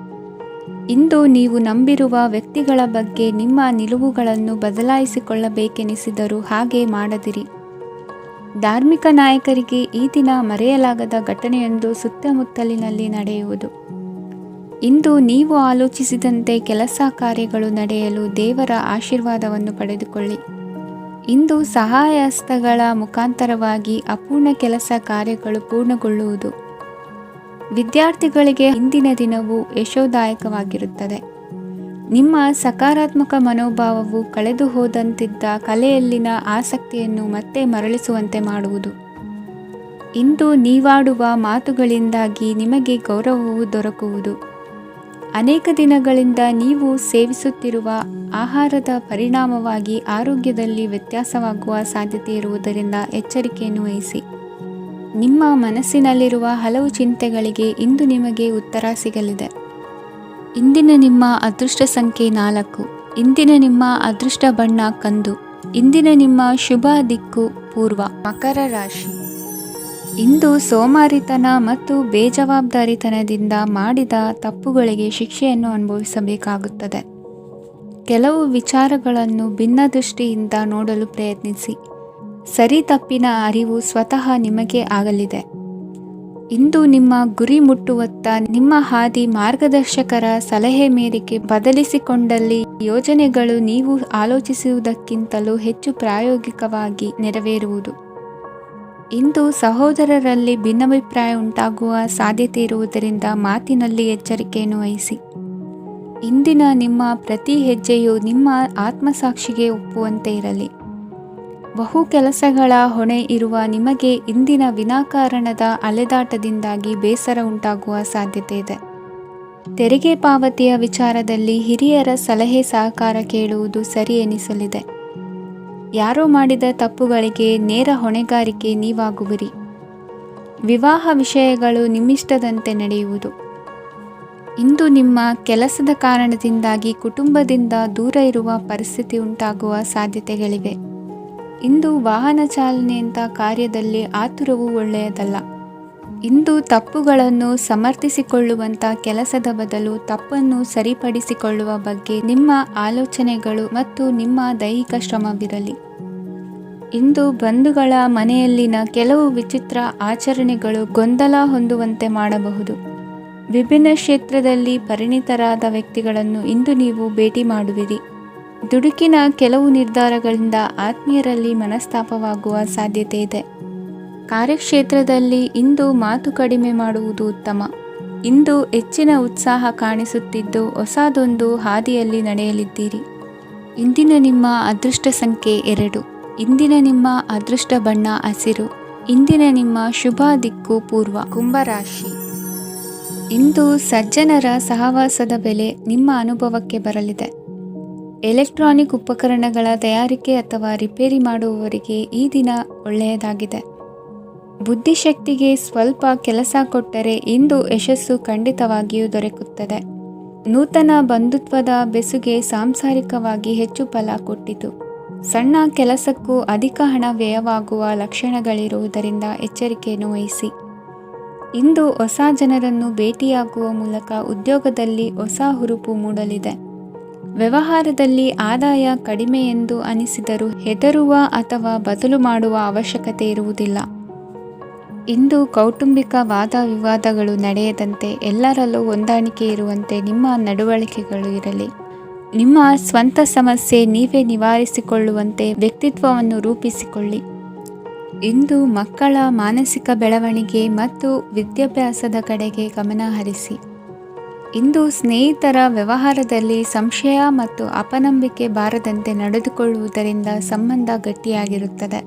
A: ಇಂದು ನೀವು ನಂಬಿರುವ ವ್ಯಕ್ತಿಗಳ ಬಗ್ಗೆ ನಿಮ್ಮ ನಿಲುವುಗಳನ್ನು ಬದಲಾಯಿಸಿಕೊಳ್ಳಬೇಕೆನಿಸಿದರೂ ಹಾಗೆ ಮಾಡದಿರಿ. ಧಾರ್ಮಿಕ ನಾಯಕರಿಗೆ ಈ ದಿನ ಮರೆಯಲಾಗದ ಘಟನೆಯೊಂದು ಸುತ್ತಮುತ್ತಲಿನಲ್ಲಿ ನಡೆಯುವುದು. ಇಂದು ನೀವು ಆಲೋಚಿಸಿದಂತೆ ಕೆಲಸ ಕಾರ್ಯಗಳು ನಡೆಯಲು ದೇವರ ಆಶೀರ್ವಾದವನ್ನು ಪಡೆದುಕೊಳ್ಳಿ. ಇಂದು ಸಹಾಯ ಹಸ್ತಗಳ ಮುಖಾಂತರವಾಗಿ ಅಪೂರ್ಣ ಕೆಲಸ ಕಾರ್ಯಗಳು ಪೂರ್ಣಗೊಳ್ಳುವುದು. ವಿದ್ಯಾರ್ಥಿಗಳಿಗೆ ಇಂದಿನ ದಿನವು ಯಶೋದಾಯಕವಾಗಿರುತ್ತದೆ. ನಿಮ್ಮ ಸಕಾರಾತ್ಮಕ ಮನೋಭಾವವು ಕಳೆದು ಹೋದಂತಿದ್ದ ಕಲೆಯಲ್ಲಿನ ಆಸಕ್ತಿಯನ್ನು ಮತ್ತೆ ಮರಳಿಸುವಂತೆ ಮಾಡುವುದು. ಇಂದು ನೀವಾಡುವ ಮಾತುಗಳಿಂದಾಗಿ ನಿಮಗೆ ಗೌರವವು ದೊರಕುವುದು. ಅನೇಕ ದಿನಗಳಿಂದ ನೀವು ಸೇವಿಸುತ್ತಿರುವ ಆಹಾರದ ಪರಿಣಾಮವಾಗಿ ಆರೋಗ್ಯದಲ್ಲಿ ವ್ಯತ್ಯಾಸವಾಗುವ ಸಾಧ್ಯತೆ ಇರುವುದರಿಂದ ಎಚ್ಚರಿಕೆಯನ್ನು ವಹಿಸಿ. ನಿಮ್ಮ ಮನಸ್ಸಿನಲ್ಲಿರುವ ಹಲವು ಚಿಂತೆಗಳಿಗೆ ಇಂದು ನಿಮಗೆ ಉತ್ತರ ಸಿಗಲಿದೆ. ಇಂದಿನ ನಿಮ್ಮ ಅದೃಷ್ಟ ಸಂಖ್ಯೆ 4. ಇಂದಿನ ನಿಮ್ಮ ಅದೃಷ್ಟ ಬಣ್ಣ ಕಂದು. ಇಂದಿನ ನಿಮ್ಮ ಶುಭ ದಿಕ್ಕು ಪೂರ್ವ. ಮಕರ ರಾಶಿ. ಇಂದು ಸೋಮಾರಿತನ ಮತ್ತು ಬೇಜವಾಬ್ದಾರಿತನದಿಂದ ಮಾಡಿದ ತಪ್ಪುಗಳಿಗೆ ಶಿಕ್ಷೆಯನ್ನು ಅನುಭವಿಸಬೇಕಾಗುತ್ತದೆ. ಕೆಲವು ವಿಚಾರಗಳನ್ನು ಭಿನ್ನ ದೃಷ್ಟಿಯಿಂದ ನೋಡಲು ಪ್ರಯತ್ನಿಸಿ. ಸರಿ ತಪ್ಪಿನ ಅರಿವು ಸ್ವತಃ ನಿಮಗೆ ಆಗಲಿದೆ. ಇಂದು ನಿಮ್ಮ ಗುರಿ ಮುಟ್ಟುವತ್ತ ನಿಮ್ಮ ಹಾದಿ ಮಾರ್ಗದರ್ಶಕರ ಸಲಹೆ ಮೇರೆಗೆ ಬದಲಿಸಿಕೊಂಡಲ್ಲಿ ಯೋಜನೆಗಳು ನೀವು ಆಲೋಚಿಸುವುದಕ್ಕಿಂತಲೂ ಹೆಚ್ಚು ಪ್ರಾಯೋಗಿಕವಾಗಿ ನೆರವೇರುವುದು. ಇಂದು ಸಹೋದರರಲ್ಲಿ ಭಿನ್ನಾಭಿಪ್ರಾಯ ಉಂಟಾಗುವ ಸಾಧ್ಯತೆ ಇರುವುದರಿಂದ ಮಾತಿನಲ್ಲಿ ಎಚ್ಚರಿಕೆಯನ್ನು ವಹಿಸಿ. ಇಂದಿನ ನಿಮ್ಮ ಪ್ರತಿ ಹೆಜ್ಜೆಯು ನಿಮ್ಮ ಆತ್ಮಸಾಕ್ಷಿಗೆ ಒಪ್ಪುವಂತೆ ಇರಲಿ. ಬಹು ಕೆಲಸಗಳ ಹೊಣೆ ಇರುವ ನಿಮಗೆ ಇಂದಿನ ವಿನಾಕಾರಣದ ಅಲೆದಾಟದಿಂದಾಗಿ ಬೇಸರ ಉಂಟಾಗುವ ಸಾಧ್ಯತೆ ಇದೆ. ತೆರಿಗೆ ಪಾವತಿಯ ವಿಚಾರದಲ್ಲಿ ಹಿರಿಯರ ಸಲಹೆ ಸಹಕಾರ ಕೇಳುವುದು ಸರಿ ಎನಿಸಲಿದೆ. ಯಾರೋ ಮಾಡಿದ ತಪ್ಪುಗಳಿಗೆ ನೇರ ಹೊಣೆಗಾರಿಕೆ ನೀವಾಗುವಿರಿ. ವಿವಾಹ ವಿಷಯಗಳು ನಿಮ್ಮಿಷ್ಟದಂತೆ ನಡೆಯುವುದು. ಇಂದು ನಿಮ್ಮ ಕೆಲಸದ ಕಾರಣದಿಂದಾಗಿ ಕುಟುಂಬದಿಂದ ದೂರ ಇರುವ ಪರಿಸ್ಥಿತಿ ಉಂಟಾಗುವ ಸಾಧ್ಯತೆಗಳಿವೆ. ಇಂದು ವಾಹನ ಚಾಲನೆಯಂಥ ಕಾರ್ಯದಲ್ಲಿ ಆತುರವು ಒಳ್ಳೆಯದಲ್ಲ. ಇಂದು ತಪ್ಪುಗಳನ್ನು ಸಮರ್ಥಿಸಿಕೊಳ್ಳುವಂಥ ಕೆಲಸದ ಬದಲು ತಪ್ಪನ್ನು ಸರಿಪಡಿಸಿಕೊಳ್ಳುವ ಬಗ್ಗೆ ನಿಮ್ಮ ಆಲೋಚನೆಗಳು ಮತ್ತು ನಿಮ್ಮ ದೈಹಿಕ ಶ್ರಮವಿರಲಿ. ಇಂದು ಬಂಧುಗಳ ಮನೆಯಲ್ಲಿನ ಕೆಲವು ವಿಚಿತ್ರ ಆಚರಣೆಗಳು ಗೊಂದಲ ಹೊಂದುವಂತೆ ಮಾಡಬಹುದು. ವಿಭಿನ್ನ ಕ್ಷೇತ್ರದಲ್ಲಿ ಪರಿಣಿತರಾದ ವ್ಯಕ್ತಿಗಳನ್ನು ಇಂದು ನೀವು ಭೇಟಿ ಮಾಡುವಿರಿ. ದುಡುಕಿನ ಕೆಲವು ನಿರ್ಧಾರಗಳಿಂದ ಆತ್ಮೀಯರಲ್ಲಿ ಮನಸ್ತಾಪವಾಗುವ ಸಾಧ್ಯತೆ ಇದೆ. ಕಾರ್ಯಕ್ಷೇತ್ರದಲ್ಲಿ ಇಂದು ಮಾತು ಕಡಿಮೆ ಮಾಡುವುದು ಉತ್ತಮ. ಇಂದು ಹೆಚ್ಚಿನ ಉತ್ಸಾಹ ಕಾಣಿಸುತ್ತಿದ್ದು ಹೊಸದೊಂದು ಹಾದಿಯಲ್ಲಿ ನಡೆಯಲಿದ್ದೀರಿ. ಇಂದಿನ ನಿಮ್ಮ ಅದೃಷ್ಟ ಸಂಖ್ಯೆ 2. ಇಂದಿನ ನಿಮ್ಮ ಅದೃಷ್ಟ ಬಣ್ಣ ಹಸಿರು. ಇಂದಿನ ನಿಮ್ಮ ಶುಭ ದಿಕ್ಕು ಪೂರ್ವ. ಕುಂಭರಾಶಿ. ಇಂದು ಸಜ್ಜನರ ಸಹವಾಸದ ಬೆಲೆ ನಿಮ್ಮ ಅನುಭವಕ್ಕೆ ಬರಲಿದೆ. ಎಲೆಕ್ಟ್ರಾನಿಕ್ ಉಪಕರಣಗಳ ತಯಾರಿಕೆ ಅಥವಾ ರಿಪೇರಿ ಮಾಡುವವರಿಗೆ ಈ ದಿನ ಒಳ್ಳೆಯದಾಗಿದೆ. ಬುದ್ಧಿಶಕ್ತಿಗೆ ಸ್ವಲ್ಪ ಕೆಲಸ ಕೊಟ್ಟರೆ ಇಂದು ಯಶಸ್ಸು ಖಂಡಿತವಾಗಿಯೂ ದೊರಕುತ್ತದೆ. ನೂತನ ಬಂಧುತ್ವದ ಬೆಸುಗೆ ಸಾಂಸಾರಿಕವಾಗಿ ಹೆಚ್ಚು ಫಲ ಕೊಟ್ಟಿತು. ಸಣ್ಣ ಕೆಲಸಕ್ಕೂ ಅಧಿಕ ಹಣ ವ್ಯಯವಾಗುವ ಲಕ್ಷಣಗಳಿರುವುದರಿಂದ ಎಚ್ಚರಿಕೆಯನ್ನು ವಹಿಸಿ. ಇಂದು ಹೊಸ ಜನರನ್ನು ಭೇಟಿಯಾಗುವ ಮೂಲಕ ಉದ್ಯೋಗದಲ್ಲಿ ಹೊಸ ಹುರುಪು ಮೂಡಲಿದೆ. ವ್ಯವಹಾರದಲ್ಲಿ ಆದಾಯ ಕಡಿಮೆ ಎಂದು ಅನಿಸಿದರೂ ಹೆದರುವ ಅಥವಾ ಬದಲು ಮಾಡುವ ಅವಶ್ಯಕತೆ ಇರುವುದಿಲ್ಲ. ಇಂದು ಕೌಟುಂಬಿಕ ವಾದ ವಿವಾದಗಳು ನಡೆಯದಂತೆ ಎಲ್ಲರಲ್ಲೂ ಹೊಂದಾಣಿಕೆ ಇರುವಂತೆ ನಿಮ್ಮ ನಡವಳಿಕೆಗಳು ಇರಲಿ. ನಿಮ್ಮ ಸ್ವಂತ ಸಮಸ್ಯೆ ನೀವೇ ನಿವಾರಿಸಿಕೊಳ್ಳುವಂತೆ ವ್ಯಕ್ತಿತ್ವವನ್ನು ರೂಪಿಸಿಕೊಳ್ಳಿ. ಇಂದು ಮಕ್ಕಳ ಮಾನಸಿಕ ಬೆಳವಣಿಗೆ ಮತ್ತು ವಿದ್ಯಾಭ್ಯಾಸದ ಕಡೆಗೆ ಗಮನ ಹರಿಸಿ. ಇಂದು ಸ್ನೇಹಿತರ ವ್ಯವಹಾರದಲ್ಲಿ ಸಂಶಯ ಮತ್ತು ಅಪನಂಬಿಕೆ ಬಾರದಂತೆ ನಡೆದುಕೊಳ್ಳುವುದರಿಂದ ಸಂಬಂಧ ಗಟ್ಟಿಯಾಗಿರುತ್ತದೆ.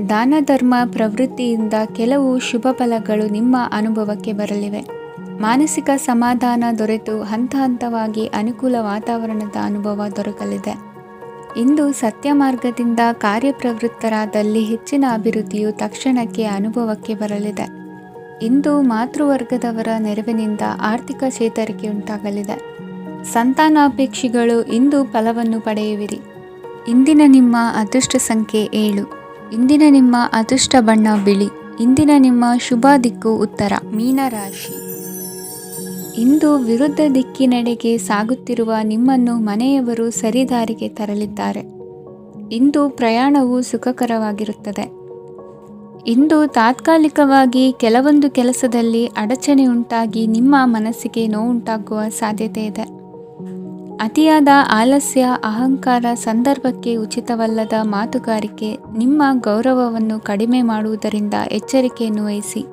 A: ದಾನ ಧರ್ಮ ಪ್ರವೃತ್ತಿಯಿಂದ ಕೆಲವು ಶುಭ ಫಲಗಳು ನಿಮ್ಮ ಅನುಭವಕ್ಕೆ ಬರಲಿವೆ. ಮಾನಸಿಕ ಸಮಾಧಾನ ದೊರೆತು ಹಂತ ಹಂತವಾಗಿ ಅನುಕೂಲ ವಾತಾವರಣದ ಅನುಭವ ದೊರಕಲಿದೆ. ಇಂದು ಸತ್ಯ ಮಾರ್ಗದಿಂದ ಕಾರ್ಯಪ್ರವೃತ್ತರಾದಲ್ಲಿ ಹೆಚ್ಚಿನ ಅಭಿವೃದ್ಧಿಯು ತಕ್ಷಣಕ್ಕೆ ಅನುಭವಕ್ಕೆ ಬರಲಿದೆ. ಇಂದು ಮಾತೃವರ್ಗದವರ ನೆರವಿನಿಂದ ಆರ್ಥಿಕ ಚೇತರಿಕೆ ಉಂಟಾಗಲಿದೆ. ಸಂತಾನಾಪೇಕ್ಷಿಗಳು ಇಂದು ಫಲವನ್ನು ಪಡೆಯುವಿರಿ. ಇಂದಿನ ನಿಮ್ಮ ಅದೃಷ್ಟ ಸಂಖ್ಯೆ 7. ಇಂದಿನ ನಿಮ್ಮ ಅದೃಷ್ಟ ಬಣ್ಣ ಬಿಳಿ. ಇಂದಿನ ನಿಮ್ಮ ಶುಭ ದಿಕ್ಕು ಉತ್ತರ ಮೀನರಾಶಿ. ಇಂದು ವಿರುದ್ಧ ದಿಕ್ಕಿನೆಡೆಗೆ ಸಾಗುತ್ತಿರುವ ನಿಮ್ಮನ್ನು ಮನೆಯವರು ಸರಿದಾರಿಗೆ ತರಲಿದ್ದಾರೆ. ಇಂದು ಪ್ರಯಾಣವು ಸುಖಕರವಾಗಿರುತ್ತದೆ. ಇಂದು ತಾತ್ಕಾಲಿಕವಾಗಿ ಕೆಲವೊಂದು ಕೆಲಸದಲ್ಲಿ ಅಡಚಣೆ ಉಂಟಾಗಿ ನಿಮ್ಮ ಮನಸ್ಸಿಗೆ ನೋವುಂಟಾಗುವ ಸಾಧ್ಯತೆ ಇದೆ. ಅತಿಯಾದ ಆಲಸ್ಯ, ಅಹಂಕಾರ, ಸಂದರ್ಭಕ್ಕೆ ಉಚಿತವಲ್ಲದ ಮಾತುಗಾರಿಕೆ ನಿಮ್ಮ ಗೌರವವನ್ನು ಕಡಿಮೆ ಮಾಡುವುದರಿಂದ ಎಚ್ಚರಿಕೆಯನ್ನು ವಹಿಸಿ.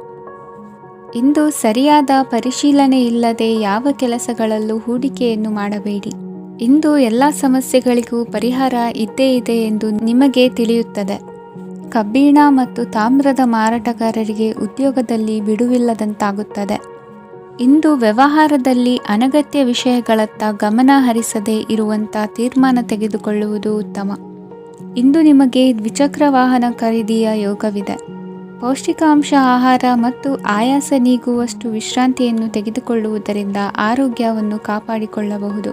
A: ಇಂದು ಸರಿಯಾದ ಪರಿಶೀಲನೆ ಇಲ್ಲದೆ ಯಾವ ಕೆಲಸಗಳಲ್ಲೂ ಹೂಡಿಕೆಯನ್ನು ಮಾಡಬೇಡಿ. ಇಂದು ಎಲ್ಲ ಸಮಸ್ಯೆಗಳಿಗೂ ಪರಿಹಾರ ಇದ್ದೇ ಇದೆ ಎಂದು ನಿಮಗೆ ತಿಳಿಯುತ್ತದೆ. ಕಬ್ಬಿಣ ಮತ್ತು ತಾಮ್ರದ ಮಾರಾಟಗಾರರಿಗೆ ಉದ್ಯೋಗದಲ್ಲಿ ಬಿಡುವಿಲ್ಲದಂತಾಗುತ್ತದೆ. ಇಂದು ವ್ಯವಹಾರದಲ್ಲಿ ಅನಗತ್ಯ ವಿಷಯಗಳತ್ತ ಗಮನ ಹರಿಸದೇ ಇರುವಂಥ ತೀರ್ಮಾನ ತೆಗೆದುಕೊಳ್ಳುವುದು ಉತ್ತಮ. ಇಂದು ನಿಮಗೆ ದ್ವಿಚಕ್ರ ವಾಹನ ಖರೀದಿಯ ಯೋಗವಿದೆ. ಪೌಷ್ಟಿಕಾಂಶ ಆಹಾರ ಮತ್ತು ಆಯಾಸ ನೀಗುವಷ್ಟು ವಿಶ್ರಾಂತಿಯನ್ನು ತೆಗೆದುಕೊಳ್ಳುವುದರಿಂದ ಆರೋಗ್ಯವನ್ನು ಕಾಪಾಡಿಕೊಳ್ಳಬಹುದು.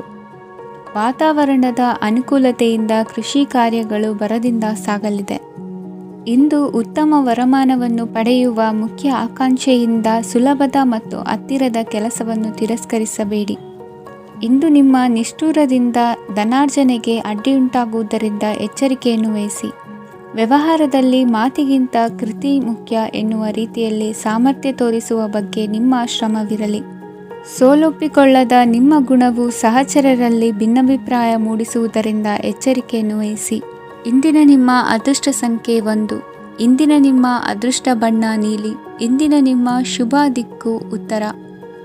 A: ವಾತಾವರಣದ ಅನುಕೂಲತೆಯಿಂದ ಕೃಷಿ ಕಾರ್ಯಗಳು ಬರದಿಂದ ಸಾಗಲಿದೆ. ಇಂದು ಉತ್ತಮ ವರಮಾನವನ್ನು ಪಡೆಯುವ ಮುಖ್ಯ ಆಕಾಂಕ್ಷೆಯಿಂದ ಸುಲಭದ ಮತ್ತು ಹತ್ತಿರದ ಕೆಲಸವನ್ನು ತಿರಸ್ಕರಿಸಬೇಡಿ. ಇಂದು ನಿಮ್ಮ ನಿಷ್ಠುರದಿಂದ ಧನಾರ್ಜನೆಗೆ ಅಡ್ಡಿಯುಂಟಾಗುವುದರಿಂದ ಎಚ್ಚರಿಕೆಯನ್ನು ವಹಿಸಿ. ವ್ಯವಹಾರದಲ್ಲಿ ಮಾತಿಗಿಂತ ಕೃತಿ ಮುಖ್ಯ ಎನ್ನುವ ರೀತಿಯಲ್ಲಿ ಸಾಮರ್ಥ್ಯ ತೋರಿಸುವ ಬಗ್ಗೆ ನಿಮ್ಮ ಶ್ರಮವಿರಲಿ. ಸೋಲೊಪ್ಪಿಕೊಳ್ಳದ ನಿಮ್ಮ ಗುಣವು ಸಹಚರರಲ್ಲಿ ಭಿನ್ನಾಭಿಪ್ರಾಯ ಮೂಡಿಸುವುದರಿಂದ ಎಚ್ಚರಿಕೆಯನ್ನು ವಹಿಸಿ. ಇಂದಿನ ನಿಮ್ಮ ಅದೃಷ್ಟ ಸಂಖ್ಯೆ 1. ಇಂದಿನ ನಿಮ್ಮ ಅದೃಷ್ಟ ಬಣ್ಣ ನೀಲಿ. ಇಂದಿನ ನಿಮ್ಮ ಶುಭ ದಿಕ್ಕು ಉತ್ತರ.